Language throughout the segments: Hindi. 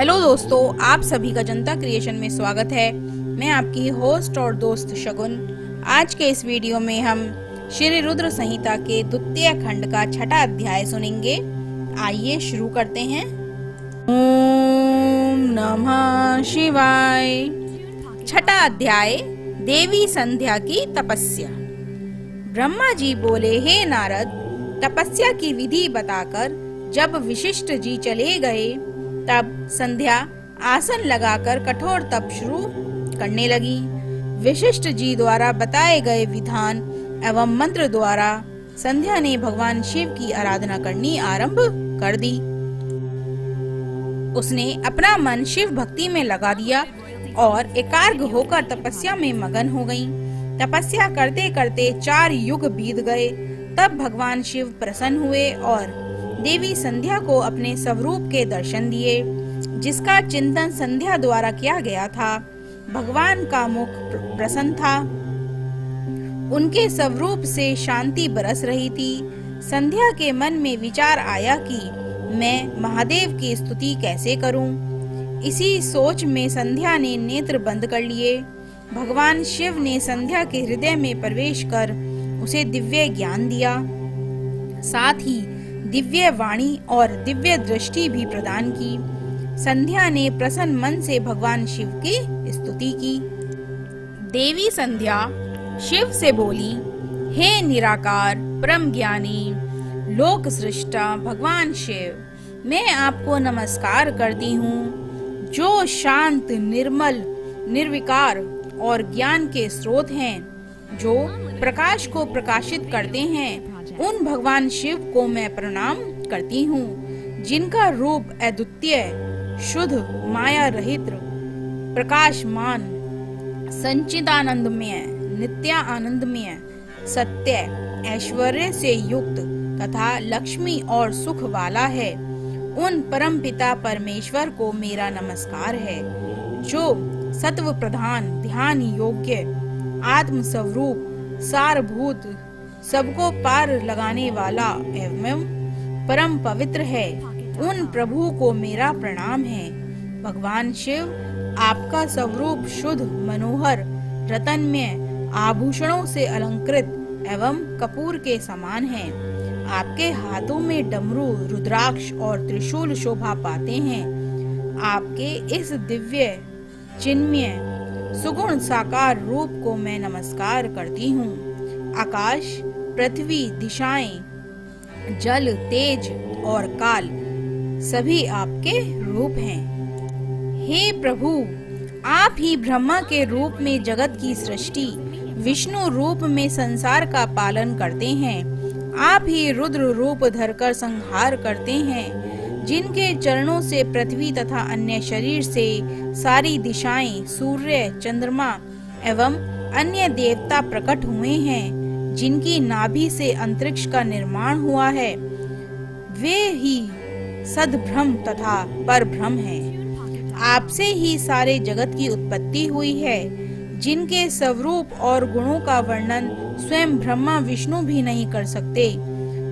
हेलो दोस्तों, आप सभी का जनता क्रिएशन में स्वागत है। मैं आपकी होस्ट और दोस्त शगुन। आज के इस वीडियो में हम श्री रुद्र संहिता के द्वितीय खंड का छठा अध्याय सुनेंगे। आइए शुरू करते हैं। ओम नमः शिवाय। छठा अध्याय, देवी संध्या की तपस्या। ब्रह्मा जी बोले, हे नारद, तपस्या की विधि बताकर जब वशिष्ठ जी चले गए तब संध्या आसन लगाकर कठोर तप शुरू करने लगी। वशिष्ठ जी द्वारा बताए गए विधान एवं मंत्र द्वारा संध्या ने भगवान शिव की आराधना करनी आरंभ कर दी। उसने अपना मन शिव भक्ति में लगा दिया और एकाग्र होकर तपस्या में मगन हो गई। तपस्या करते करते 4 युग बीत गए। तब भगवान शिव प्रसन्न हुए और देवी संध्या को अपने स्वरूप के दर्शन दिए, जिसका चिंतन संध्या द्वारा किया गया था। भगवान का मुख प्रसन्न था, उनके स्वरूप से शांति बरस रही थी। संध्या के मन में विचार आया कि मैं महादेव की स्तुति कैसे करूं। इसी सोच में संध्या ने नेत्र बंद कर लिए। भगवान शिव ने संध्या के हृदय में प्रवेश कर उसे दिव्य ज्ञान दिया, साथ ही दिव्य वाणी और दिव्य दृष्टि भी प्रदान की। संध्या ने प्रसन्न मन से भगवान शिव की स्तुति की। देवी संध्या शिव से बोली, हे निराकार परम ज्ञानी लोक सृष्टा भगवान शिव, मैं आपको नमस्कार करती हूँ, जो शांत निर्मल निर्विकार और ज्ञान के स्रोत हैं, जो प्रकाश को प्रकाशित करते हैं। उन भगवान शिव को मैं प्रणाम करती हूँ, जिनका रूप अद्वितीय, शुद्ध, माया रहित, प्रकाशमान, संचिदानंदमय, नित्य आनंदमय, सत्य, ऐश्वर्य से युक्त तथा लक्ष्मी और सुख वाला है। उन परम पिता परमेश्वर को मेरा नमस्कार है, जो सत्व प्रधान, ध्यान योग्य, आत्म स्वरूप, सारभूत, सबको पार लगाने वाला एवं परम पवित्र है। उन प्रभु को मेरा प्रणाम है। भगवान शिव, आपका स्वरूप शुद्ध, मनोहर, रत्नमय, आभूषणों से अलंकृत एवं कपूर के समान है। आपके हाथों में डमरू, रुद्राक्ष और त्रिशूल शोभा पाते हैं। आपके इस दिव्य चिन्मय सुगुण साकार रूप को मैं नमस्कार करती हूँ। आकाश, पृथ्वी, दिशाएं, जल, तेज और काल सभी आपके रूप हैं। हे प्रभु, आप ही ब्रह्मा के रूप में जगत की सृष्टि, विष्णु रूप में संसार का पालन करते हैं। आप ही रुद्र रूप धरकर संहार करते हैं, जिनके चरणों से पृथ्वी तथा अन्य शरीर से सारी दिशाएं, सूर्य, चंद्रमा एवं अन्य देवता प्रकट हुए हैं। जिनकी नाभि से अंतरिक्ष का निर्माण हुआ है, वे ही सद्ब्रह्म तथा परब्रह्म हैं। आपसे ही सारे जगत की उत्पत्ति हुई है, जिनके स्वरूप और गुणों का वर्णन स्वयं ब्रह्मा विष्णु भी नहीं कर सकते।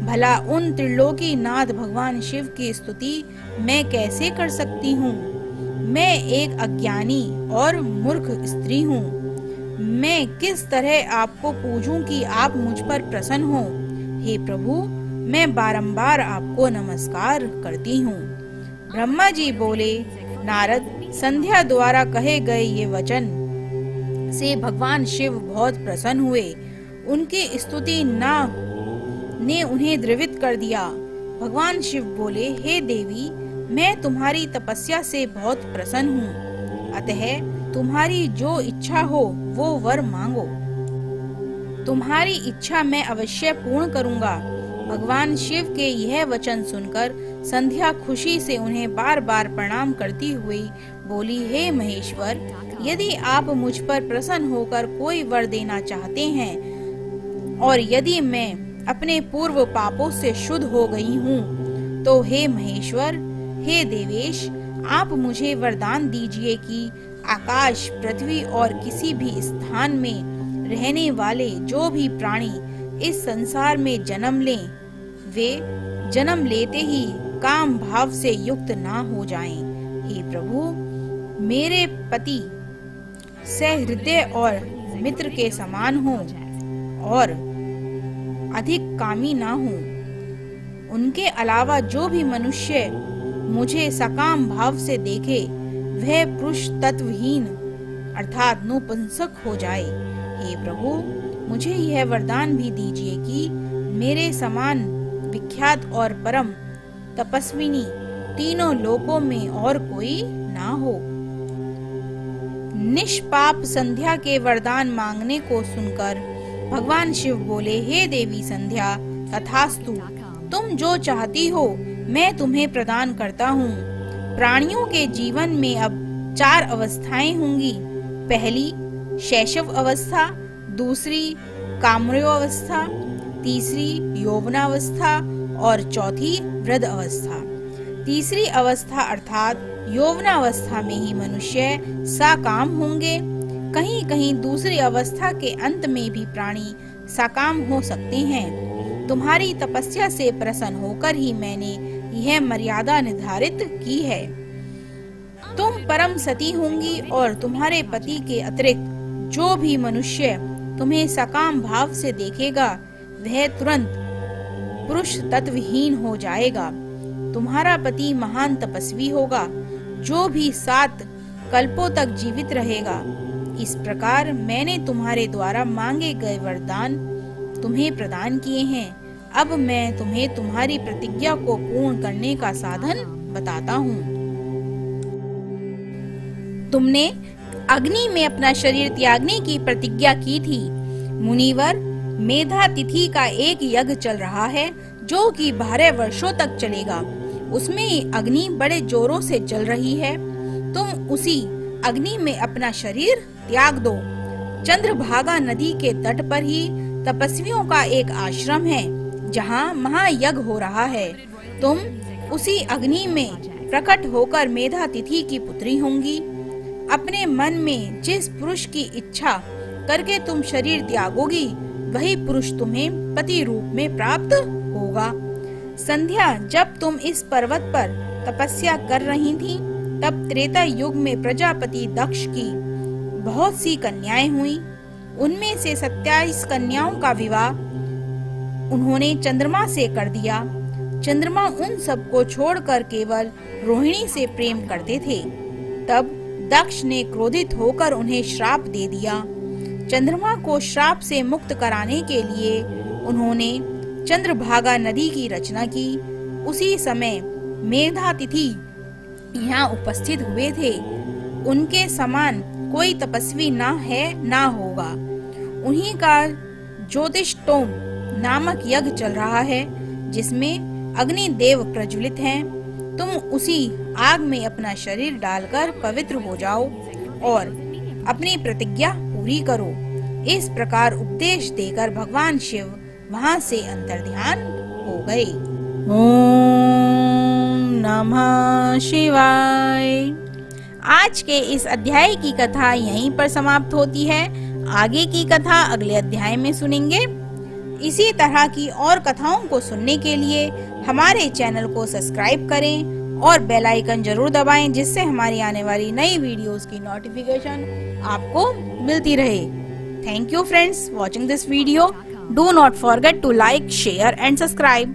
भला उन त्रिलोकी नाथ भगवान शिव की स्तुति मैं कैसे कर सकती हूँ। मैं एक अज्ञानी और मूर्ख स्त्री हूँ। मैं किस तरह आपको पूजूं कि आप मुझ पर प्रसन्न हो। हे प्रभु, मैं बारंबार आपको नमस्कार करती हूँ। ब्रह्मा जी बोले, नारद, संध्या द्वारा कहे गए ये वचन से भगवान शिव बहुत प्रसन्न हुए। उनकी स्तुति ने उन्हें द्रवित कर दिया। भगवान शिव बोले, हे देवी, मैं तुम्हारी तपस्या से बहुत प्रसन्न हूँ, अतः तुम्हारी जो इच्छा हो वो वर मांगो। तुम्हारी इच्छा मैं अवश्य पूर्ण करूंगा। भगवान शिव के यह वचन सुनकर संध्या खुशी से उन्हें बार बार प्रणाम करती हुई बोली, हे महेश्वर, यदि आप मुझ पर प्रसन्न होकर कोई वर देना चाहते हैं और यदि मैं अपने पूर्व पापों से शुद्ध हो गई हूँ, तो हे महेश्वर, हे देवेश, आप मुझे वरदान दीजिए कि आकाश, पृथ्वी और किसी भी स्थान में रहने वाले जो भी प्राणी इस संसार में जन्म लें, वे जन्म लेते ही काम भाव से युक्त ना हो जाएं। हे प्रभु, मेरे पति सहृदय और मित्र के समान हो और अधिक कामी ना हो। उनके अलावा जो भी मनुष्य मुझे सकाम भाव से देखे वह पुरुष तत्वहीन अर्थात नपुंसक हो जाए। हे प्रभु, मुझे यह वरदान भी दीजिए कि मेरे समान विख्यात और परम तपस्विनी तीनों लोकों में और कोई ना हो। निष्पाप संध्या के वरदान मांगने को सुनकर भगवान शिव बोले, हे देवी संध्या, तथास्तु, तुम जो चाहती हो मैं तुम्हें प्रदान करता हूँ। प्राणियों के जीवन में अब 4 अवस्थाएं होंगी। पहली शैशव अवस्था, दूसरी काम्योवस्था, तीसरी यौवनावस्था और चौथी वृद्ध अवस्था। तीसरी अवस्था अर्थात यौवनावस्था में ही मनुष्य साकाम होंगे। कहीं कहीं दूसरी अवस्था के अंत में भी प्राणी साकाम हो सकते हैं। तुम्हारी तपस्या से प्रसन्न होकर ही मैंने यह मर्यादा निर्धारित की है। तुम परम सती होंगी और तुम्हारे पति के अतिरिक्त जो भी मनुष्य तुम्हें सकाम भाव से देखेगा वह तुरंत पुरुष तत्वहीन हो जाएगा। तुम्हारा पति महान तपस्वी होगा जो भी 7 कल्पों तक जीवित रहेगा। इस प्रकार मैंने तुम्हारे द्वारा मांगे गए वरदान तुम्हें प्रदान किए हैं। अब मैं तुम्हें तुम्हारी प्रतिज्ञा को पूर्ण करने का साधन बताता हूँ। तुमने अग्नि में अपना शरीर त्यागने की प्रतिज्ञा की थी। मुनिवर, मेधा तिथि का एक यज्ञ चल रहा है जो कि 12 वर्षों तक चलेगा। उसमें अग्नि बड़े जोरों से जल रही है। तुम उसी अग्नि में अपना शरीर त्याग दो। चंद्रभागा नदी के तट पर ही तपस्वियों का एक आश्रम है जहाँ महायज्ञ हो रहा है। तुम उसी अग्नि में प्रकट होकर मेधा तिथि की पुत्री होंगी। अपने मन में जिस पुरुष की इच्छा करके तुम शरीर त्यागोगी वही पुरुष तुम्हें पति रूप में प्राप्त होगा। संध्या, जब तुम इस पर्वत पर तपस्या कर रही थी तब त्रेता युग में प्रजापति दक्ष की बहुत सी कन्याएं हुई। उनमें से 27 कन्याओं का विवाह उन्होंने चंद्रमा से कर दिया। चंद्रमा उन सबको छोड़कर केवल रोहिणी से प्रेम करते थे। तब दक्ष ने क्रोधित होकर उन्हें श्राप दे दिया। चंद्रमा को श्राप से मुक्त कराने के लिए उन्होंने चंद्रभागा नदी की रचना की। उसी समय मेधा तिथि यहाँ उपस्थित हुए थे। उनके समान कोई तपस्वी ना है ना होगा। उन्हीं का ज्योतिषोम नामक यज्ञ चल रहा है जिसमें अग्नि देव प्रज्वलित हैं। तुम उसी आग में अपना शरीर डालकर पवित्र हो जाओ और अपनी प्रतिज्ञा पूरी करो। इस प्रकार उपदेश देकर भगवान शिव वहां से अंतर्ध्यान हो गए। ओम नमः शिवाय। आज के इस अध्याय की कथा यहीं पर समाप्त होती है। आगे की कथा अगले अध्याय में सुनेंगे। इसी तरह की और कथाओं को सुनने के लिए हमारे चैनल को सब्सक्राइब करें और बेल आइकन जरूर दबाएं जिससे हमारी आने वाली नई वीडियोस की नोटिफिकेशन आपको मिलती रहे। Thank you friends watching this video. Do not forget to like, share and subscribe.